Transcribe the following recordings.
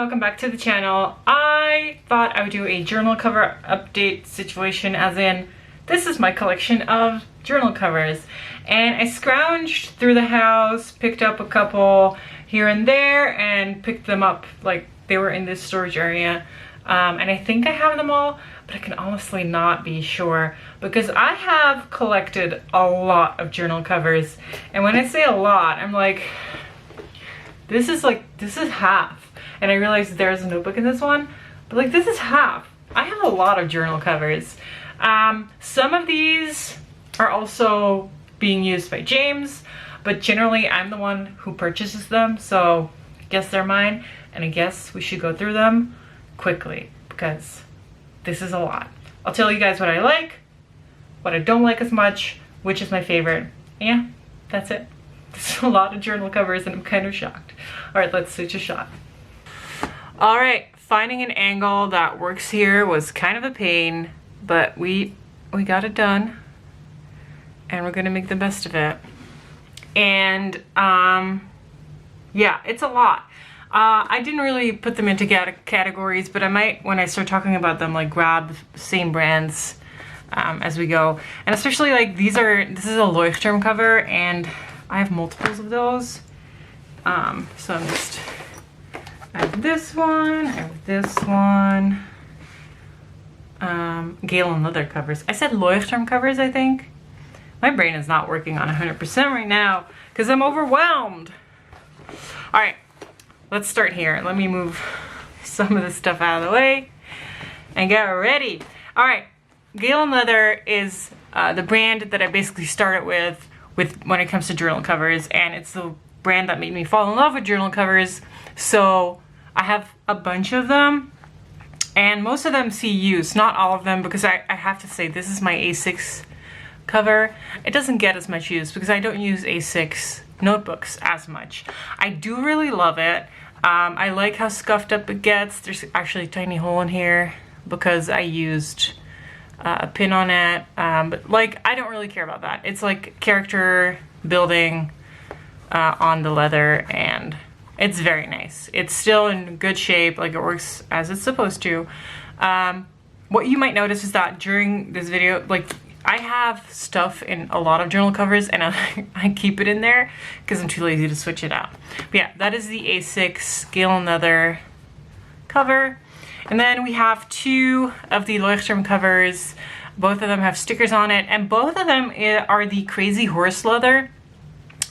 welcome back to the channel. I thought I would do a journal cover update situation, as in this is my collection of journal covers, and I scrounged through the house, picked up a couple here and there and picked them up like they were in this storage area, and I think I have them all, but I can honestly not be sure because I have collected a lot of journal covers, and when I say a lot, I'm like, this is half. And I realized there's a notebook in this one, but like this is half. I have a lot of journal covers. Some of these are also being used by James, but generally I'm the one who purchases them, so I guess they're mine, and I guess we should go through them quickly because this is a lot. I'll tell you guys what I like, what I don't like as much, which is my favorite. Yeah, that's it. There's a lot of journal covers and I'm kind of shocked. All right, let's switch a shot. All right, finding an angle that works here was kind of a pain, but we got it done and we're gonna make the best of it. And yeah, it's a lot. I didn't really put them into categories, but I might, when I start talking about them, like grab the same brands as we go. And especially like this is a Leuchtturm cover and I have multiples of those. So I'm just, I have this one, I have this one. Galen leather covers. I said Leuchtturm covers, I think. My brain is not working on 100% right now because I'm overwhelmed. All right, let's start here. Let me move some of this stuff out of the way and get ready. All right, Galen leather is the brand that I basically started with when it comes to journal covers, and it's the brand that made me fall in love with journal covers. So I have a bunch of them, and most of them see use, not all of them, because I have to say this is my A6 cover. It doesn't get as much use because I don't use A6 notebooks as much. I do really love it. I like how scuffed up it gets. There's actually a tiny hole in here because I used a pin on it, but like I don't really care about that. It's like character building on the leather, and it's very nice. It's still in good shape, like it works as it's supposed to. What you might notice is that during this video, like I have stuff in a lot of journal covers and I keep it in there because I'm too lazy to switch it out. But yeah, that is the A6 Galen leather cover. And then we have two of the Leuchtturm covers. Both of them have stickers on it, and both of them are the Crazy Horse leather,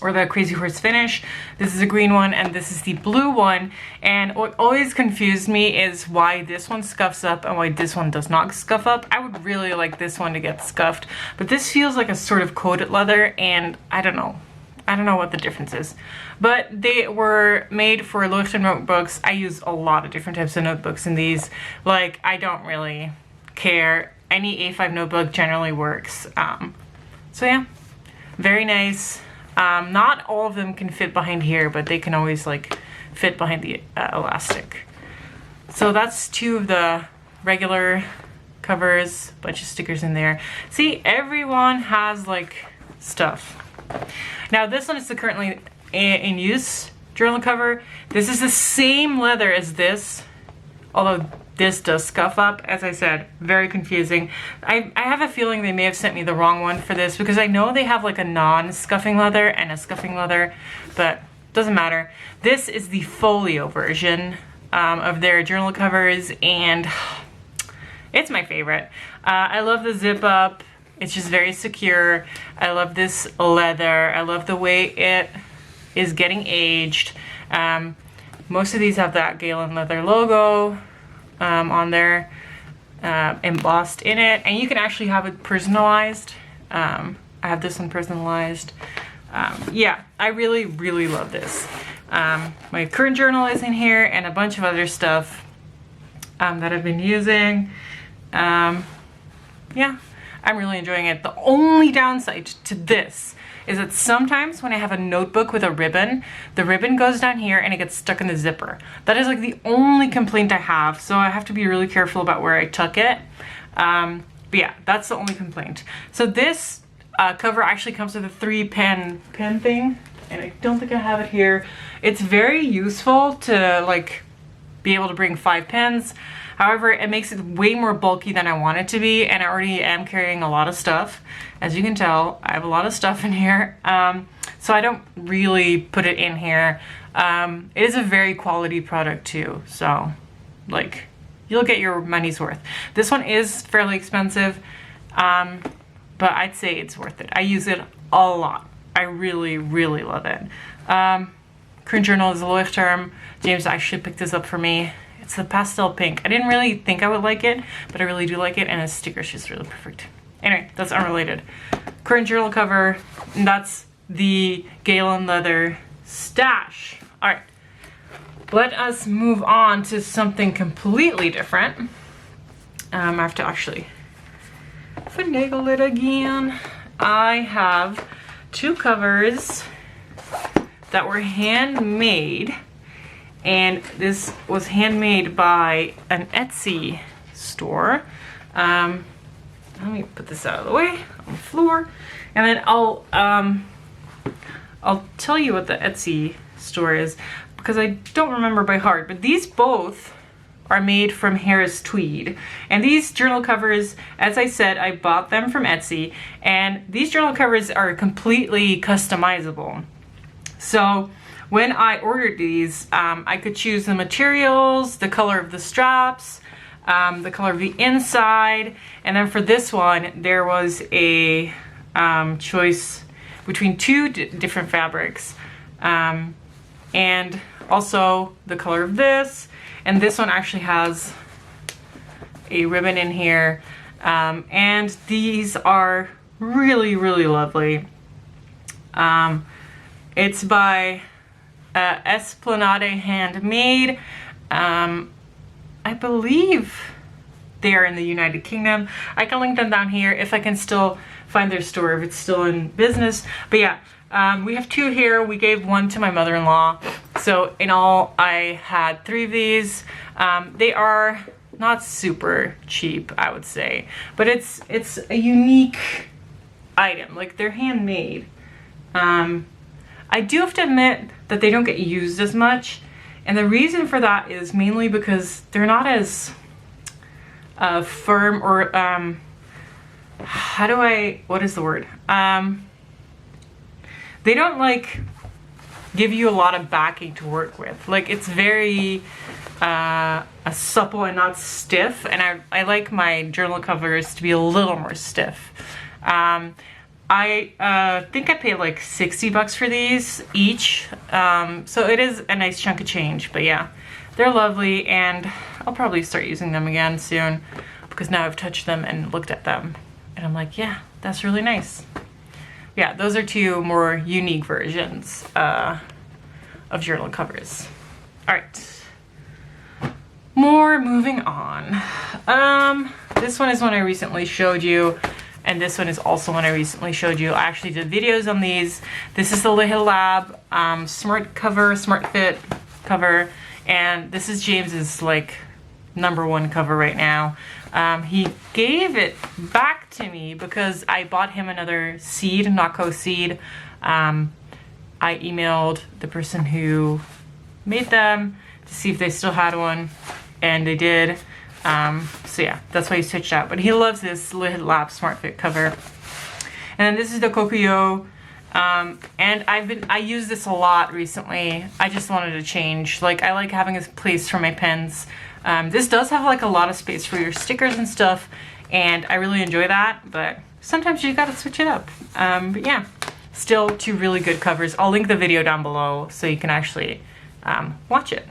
or the Crazy Horse finish. This is a green one and this is the blue one. And what always confused me is why this one scuffs up and why this one does not scuff up. I would really like this one to get scuffed, but this feels like a sort of coated leather, and I don't know what the difference is. But they were made for Leuchtturm notebooks. I use a lot of different types of notebooks in these. Like, I don't really care. Any A5 notebook generally works. So yeah, very nice. Not all of them can fit behind here, but they can always like fit behind the elastic. So that's two of the regular covers, bunch of stickers in there. See, everyone has like stuff. Now this one is the currently in use journal cover. This is the same leather as this, although this does scuff up. As I said, very confusing. I have a feeling they may have sent me the wrong one for this because I know they have like a non-scuffing leather and a scuffing leather, but doesn't matter. This is the folio version of their journal covers, and it's my favorite. I love the zip up. It's just very secure. I love this leather. I love the way it is getting aged. Most of these have that Galen leather logo on there, embossed in it, and you can actually have it personalized. I have this one personalized. Yeah, I really, really love this. My current journal is in here and a bunch of other stuff that I've been using. Yeah, I'm really enjoying it. The only downside to this is that sometimes when I have a notebook with a ribbon, the ribbon goes down here and it gets stuck in the zipper. That is like the only complaint I have, so I have to be really careful about where I tuck it. But yeah, that's the only complaint. So this cover actually comes with a 3-pen thing, and I don't think I have it here. It's very useful to like be able to bring 5 pens. However, it makes it way more bulky than I want it to be, and I already am carrying a lot of stuff. As you can tell, I have a lot of stuff in here, so I don't really put it in here. It is a very quality product too, so like you'll get your money's worth. This one is fairly expensive, but I'd say it's worth it. I use it a lot. I really, really love it. Current journal is a Leuchtturm. James actually picked this up for me. It's the pastel pink. I didn't really think I would like it, but I really do like it, and the sticker's just really perfect. Anyway, that's unrelated. Current journal cover, and that's the Galen leather stash. All right, let us move on to something completely different. I have to actually finagle it again. I have 2 covers that were handmade, and this was handmade by an Etsy store. Let me put this out of the way on the floor, and then I'll tell you what the Etsy store is, because I don't remember by heart, but these both are made from Harris tweed. And these journal covers, as I said, I bought them from Etsy, and these journal covers are completely customizable. So when I ordered these, I could choose the materials, the color of the straps, the color of the inside, and then for this one there was a choice between 2 different fabrics, and also the color of this, and this one actually has a ribbon in here, and these are really, really lovely. It's by Esplanade Handmade. I believe they are in the United Kingdom. I can link them down here if I can still find their store, if it's still in business. But yeah, we have 2 here. We gave 1 to my mother-in-law. So in all, I had 3 of these. They are not super cheap, I would say, but it's a unique item. Like, they're handmade. I do have to admit that they don't get used as much, and the reason for that is mainly because they're not as firm, or what is the word? They don't like give you a lot of backing to work with. Like, it's very supple and not stiff, and I like my journal covers to be a little more stiff. I think I paid like 60 bucks for these each, so it is a nice chunk of change. But yeah, they're lovely, and I'll probably start using them again soon, because now I've touched them and looked at them, and I'm like, yeah, that's really nice. Yeah, those are 2 more unique versions of journal covers. All right, more moving on. This one is one I recently showed you, and this one is also one I recently showed you. I actually did videos on these. This is the Little Lab Smart Fit cover, and this is James's like #1 cover right now. He gave it back to me because I bought him another seed, Nako seed. I emailed the person who made them to see if they still had one, and they did. So yeah, that's why he switched out. But he loves this Little Lab Smart Fit cover. And then this is the coco. And I use this a lot recently. I just wanted to change. Like, I like having a place for my pens. This does have like a lot of space for your stickers and stuff, and I really enjoy that, but sometimes you gotta switch it up. But yeah, still 2 really good covers. I'll link the video down below so you can actually watch it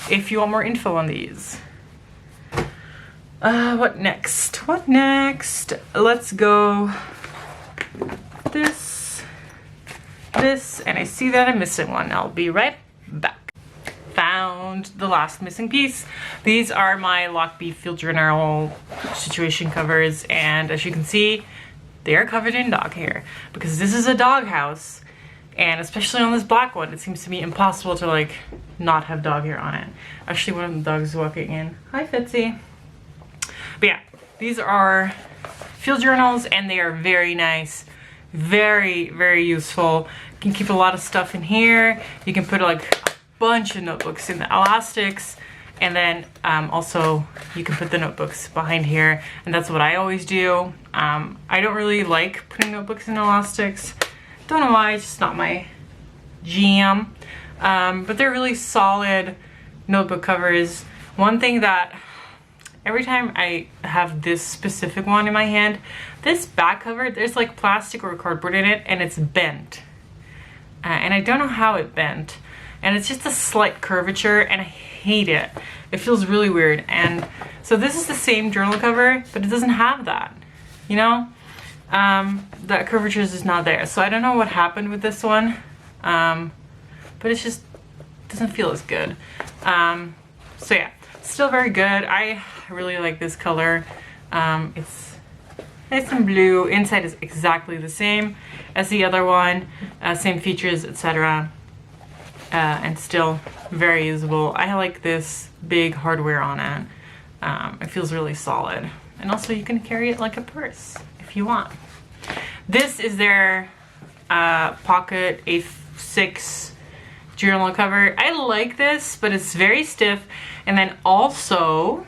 if you want more info on these. What next? Let's go this, and I see that I'm missing one. I'll be right back. Found the last missing piece. These are my Lock Beef Field Journal situation covers, and as you can see, they are covered in dog hair, because this is a dog house, and especially on this black one, it seems to be impossible to like not have dog hair on it. Actually, one of the dogs is walking in. Hi, Fitzy. But yeah, these are field journals, and they are very nice, very, very useful. You can keep a lot of stuff in here. You can put like bunch of notebooks in the elastics, and then also you can put the notebooks behind here, and that's what I always do. I don't really like putting notebooks in elastics. Don't know why, it's just not my jam. But they're really solid notebook covers. One thing that every time I have this specific one in my hand, this back cover, there's like plastic or cardboard in it, and it's bent. And I don't know how it bent. And it's just a slight curvature, and I hate it. It feels really weird. And so this is the same journal cover, but it doesn't have that, you know? That curvature is just not there. So I don't know what happened with this one, but it's just doesn't feel as good. So yeah, still very good. I really like this color. It's nice and blue. Inside is exactly the same as the other one, same features, etc. And still very usable. I like this big hardware on it. It feels really solid. And also you can carry it like a purse if you want. This is their pocket A6 journal cover. I like this, but it's very stiff. And then also,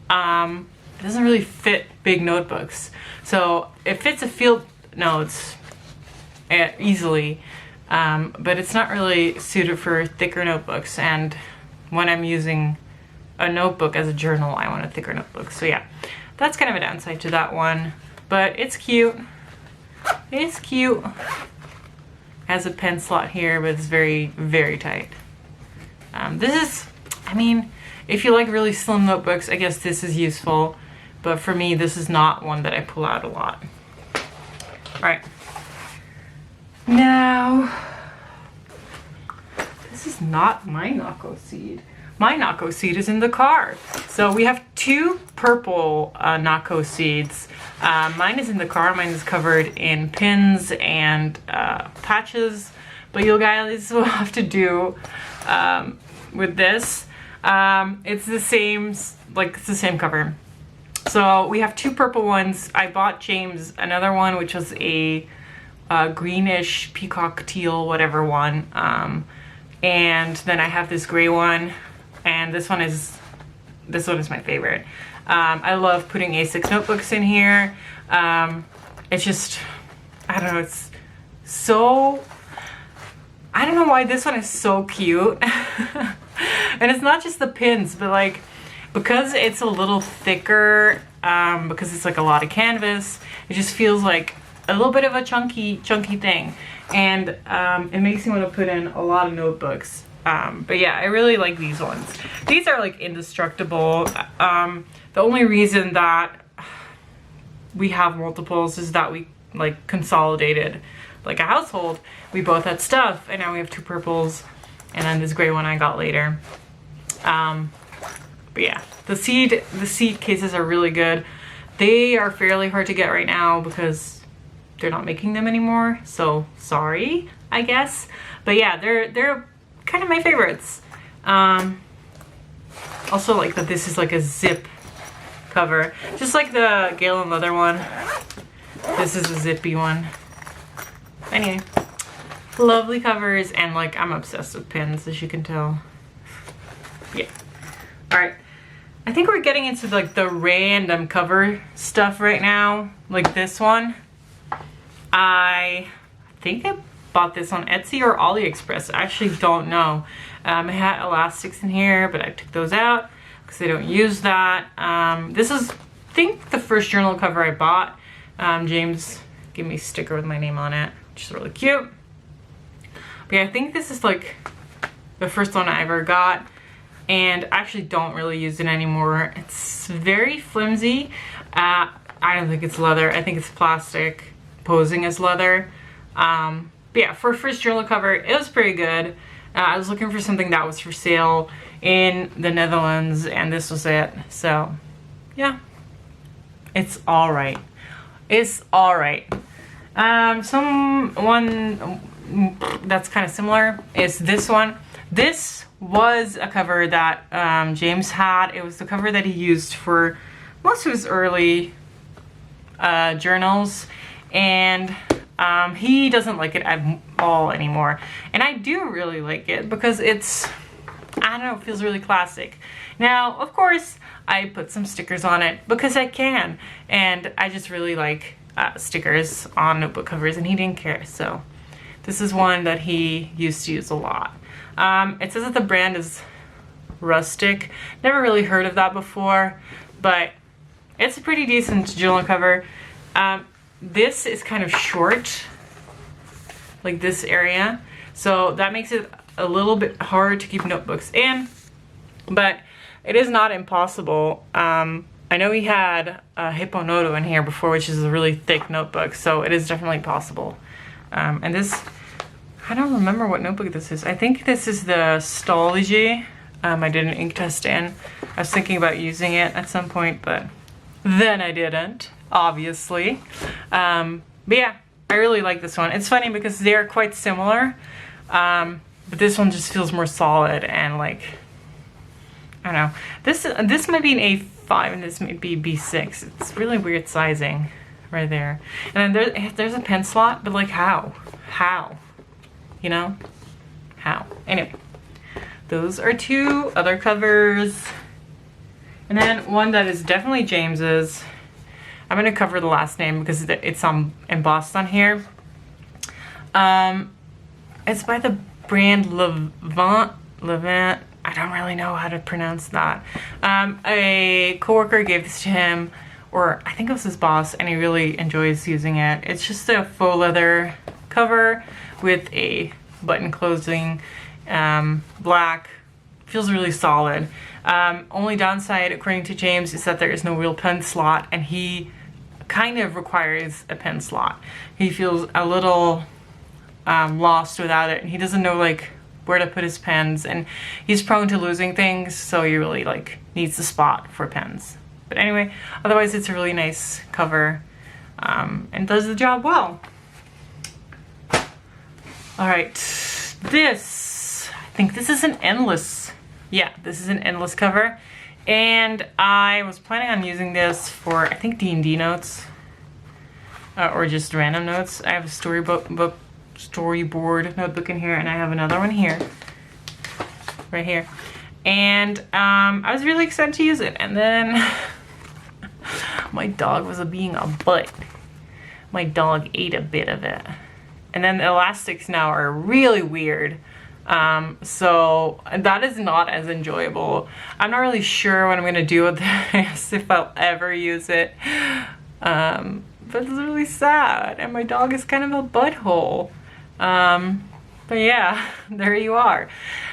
it doesn't really fit big notebooks. So it fits a field notes easily. But it's not really suited for thicker notebooks, and when I'm using a notebook as a journal, I want a thicker notebook. So yeah, that's kind of a downside to that one, but it's cute. It's cute. Has a pen slot here, but it's very, very tight. This is, I mean, if you like really slim notebooks, I guess this is useful, but for me, this is not one that I pull out a lot. All right. Now, this is not my Nako seed. My Nako seed is in the car. So we have two purple Nako seeds. Mine is in the car. Mine is covered in pins and patches. But you guys will have to do with this. It's the same, like it's the same cover. So we have two purple ones. I bought James another one, which was a greenish peacock teal whatever one, and then I have this gray one, and this one is my favorite. I love putting A6 notebooks in here. It's just, I don't know, it's so, I don't know why this one is so cute. And it's not just the pins, but like, because it's a little thicker, because it's like a lot of canvas, it just feels like a little bit of a chunky thing, and it makes me want to put in a lot of notebooks. But yeah, I really like these ones. These are like indestructible. The only reason that we have multiples is that we like consolidated like a household. We both had stuff, and now we have two purples, and then this gray one I got later. But yeah, the seed cases are really good. They are fairly hard to get right now because they're not making them anymore, so sorry, I guess. But yeah, they're kind of my favorites. Also like that this is like a zip cover, just like the Galen leather one. This is a zippy one. Anyway, lovely covers, and like I'm obsessed with pins, as you can tell. Yeah. All right. I think we're getting into like the random cover stuff right now, like this one. I think I bought this on Etsy or AliExpress. I actually don't know. It had elastics in here, but I took those out because I don't use that. This is, I think, the first journal cover I bought. James gave me a sticker with my name on it, which is really cute. But yeah, I think this is like the first one I ever got, and I actually don't really use it anymore. It's very flimsy. I don't think it's leather. I think it's plastic posing as leather. But yeah, for a first journal cover, it was pretty good. I was looking for something that was for sale in the Netherlands, and this was it. So yeah, it's all right. It's all right. One that's kind of similar is this one. This was a cover that James had. It was the cover that he used for most of his early journals, and he doesn't like it at all anymore. And I do really like it because it's I don't know, it feels really classic. Now, of course, I put some stickers on it because I can, and I just really like stickers on notebook covers, and he didn't care. So this is one that he used to use a lot. It says that the brand is Rustic. Never really heard of that before, but it's a pretty decent journal cover. This is kind of short, like this area, so that makes it a little bit hard to keep notebooks in, but it is not impossible. I know he had a Hipponoto in here before, which is a really thick notebook, so it is definitely possible. And this, I don't remember what notebook this is. I think this is the Stology. I did an ink test in. I was thinking about using it at some point, but then I didn't, obviously. But yeah, I really like this one. It's funny because they're quite similar, but this one just feels more solid and like, I don't know. This might be an A5 and this might be B6. It's really weird sizing right there. And then there's a pen slot, but like how? How? You know? How? Anyway, those are two other covers. And then one that is definitely James's. I'm gonna cover the last name because it's embossed on here. It's by the brand Levant. I don't really know how to pronounce that. A coworker gave this to him, or I think it was his boss, and he really enjoys using it. It's just a faux leather cover with a button closing, black. Feels really solid. Only downside, according to James, is that there is no real pen slot, and he kind of requires a pen slot. He feels a little lost without it, and he doesn't know like where to put his pens, and he's prone to losing things, so he really like needs a spot for pens. But anyway, otherwise it's a really nice cover, and does the job well. All right, this, I think this is an endless, yeah, this is an endless cover, and I was planning on using this for, I think, D&D notes, or just random notes. I have a storyboard notebook in here, and I have another one here, right here, and I was really excited to use it, and then my dog was being a butt. My dog ate a bit of it, and then the elastics now are really weird, so that is not as enjoyable. I'm not really sure what I'm gonna do with this, if I'll ever use it, but it's really sad, and my dog is kind of a butthole. But yeah, there you are.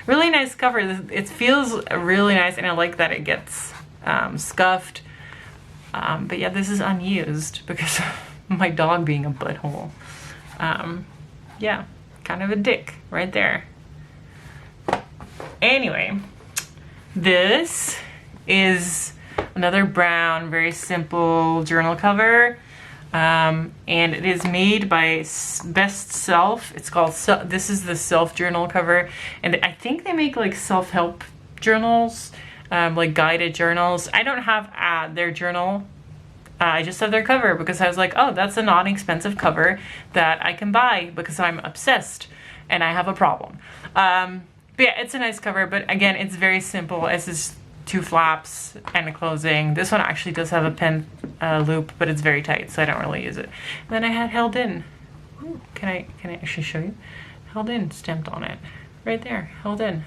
Really nice cover. It feels really nice, and I like that it gets scuffed. But yeah, this is unused because of my dog being a butthole. Yeah, kind of a dick right there. Anyway, this is another brown, very simple journal cover. And it is made by Best Self. It's called, this is the Self journal cover. And I think they make like self-help journals, like guided journals. I don't have their journal. I just have their cover because I was like, oh, that's a non-expensive cover that I can buy because I'm obsessed and I have a problem. But yeah, it's a nice cover, but again, it's very simple. It's just 2 flaps and a closing. This one actually does have a pen loop, but it's very tight, so I don't really use it. And then I had held in. Ooh, can I actually show you? Held in stamped on it. Right there, held in.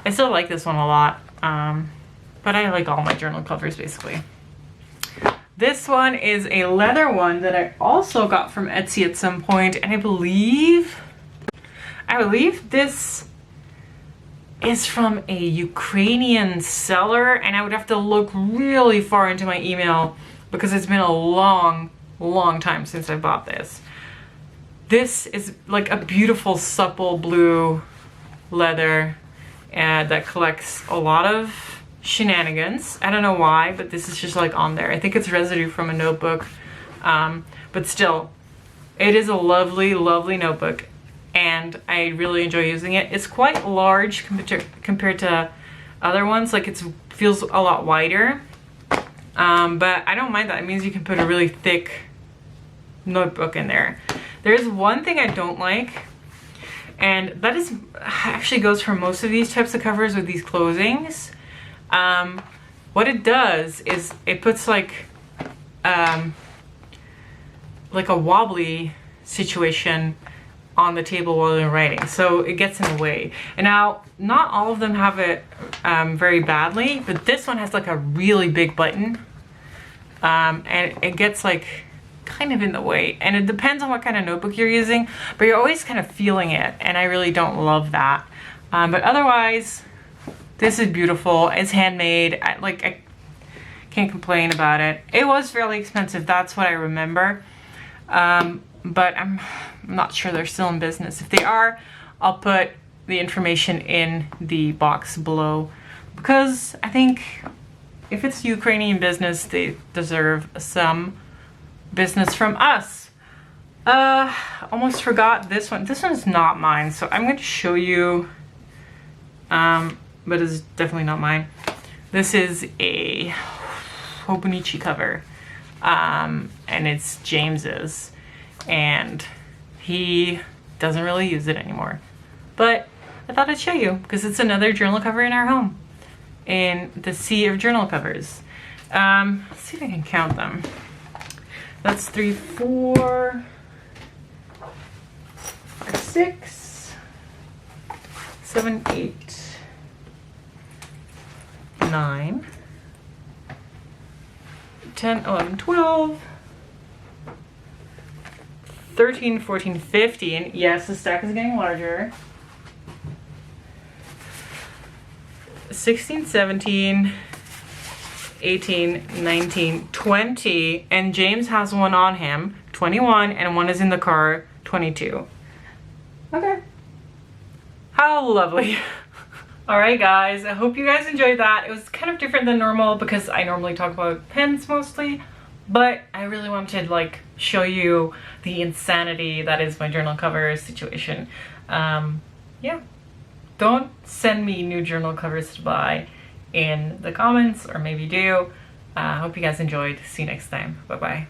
I still like this one a lot, but I like all my journal covers basically. This one is a leather one that I also got from Etsy at some point, and I believe this is from a Ukrainian seller, and I would have to look really far into my email because it's been a long time since I bought this. This is like a beautiful supple blue leather that collects a lot of shenanigans. I don't know why, but this is just like on there. I think it's residue from a notebook, but still, it is a lovely notebook, and I really enjoy using it. It's quite large compared to other ones. Like, it feels a lot wider, but I don't mind that. It means you can put a really thick notebook in there. There's one thing I don't like, And that is actually goes for most of these types of covers with these closings. What it does is it puts like a wobbly situation on the table while you're writing, so it gets in the way. And now, not all of them have it very badly, but this one has like a really big button, and it gets like kind of in the way. And it depends on what kind of notebook you're using, but you're always kind of feeling it, and I really don't love that. But otherwise, this is beautiful. It's handmade. I can't complain about it. It was fairly expensive, that's what I remember. But I'm not sure they're still in business. If they are, I'll put the information in the box below, because I think if it's Ukrainian business, they deserve some business from us. Almost forgot this one. This one's not mine, so I'm going to show you, but it's definitely not mine. This is a Hobonichi cover, and it's James's, and he doesn't really use it anymore, but I thought I'd show you because it's another journal cover in our home, in the sea of journal covers. Let's see if I can count them. That's 3, 4, 5, 6, 7, 8, 9, 10, 11, 12, 13, 14, 15. Yes, the stack is getting larger. 16, 17, 18, 19, 20, and James has one on him, 21, and one is in the car, 22. Okay. How lovely. Alright guys, I hope you guys enjoyed that. It was kind of different than normal because I normally talk about pens mostly, but I really wanted to like show you the insanity that is my journal cover situation. Yeah. Don't send me new journal covers to buy in the comments, or maybe do. Hope you guys enjoyed. See you next time. Bye bye.